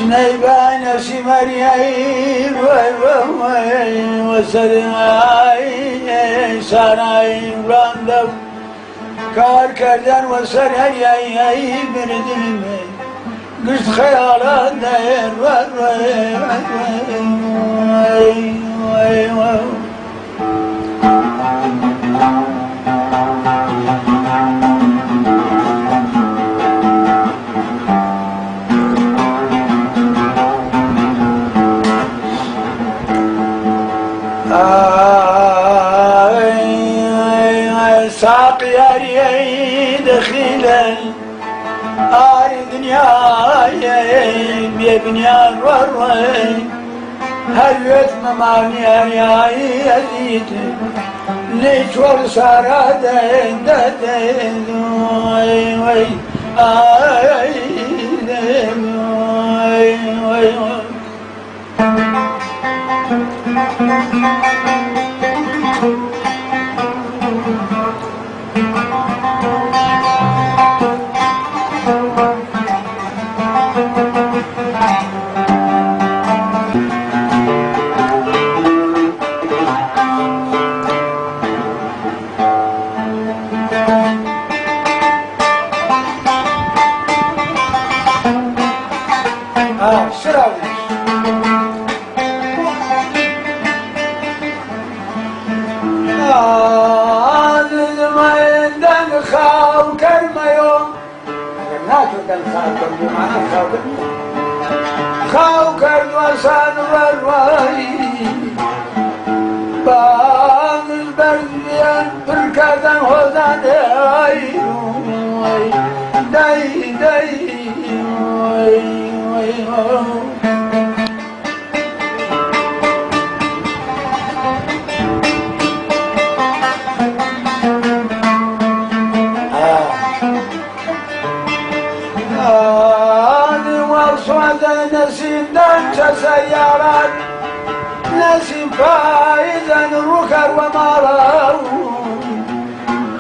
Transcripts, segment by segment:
سنيبان سمريين وسرعين سرعين راندو کار کردن و سرعین بردیم گشت خیالات دیر ساقي دخيلا آل دنياي بيبنيان والرين هلوت مماني يا يزيد ليش ورسارة دين دين وي وي آي دين وي وي خاو کرد وسان والوای باز بردیان پر کردن خودان دای نسيم دانش سيارات نسيم فايزا ركر ومارون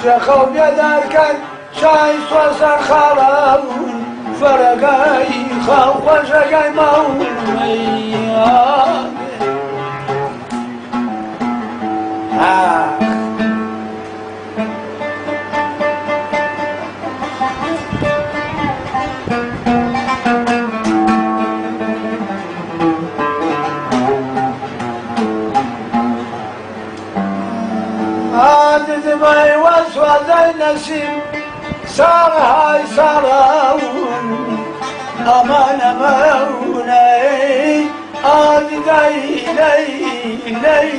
جخو بيدار كان شاي صوصر خارون فرقاي خاو وشقاي مون دمي واسود النسيم صار هاي صارون امان اموني داي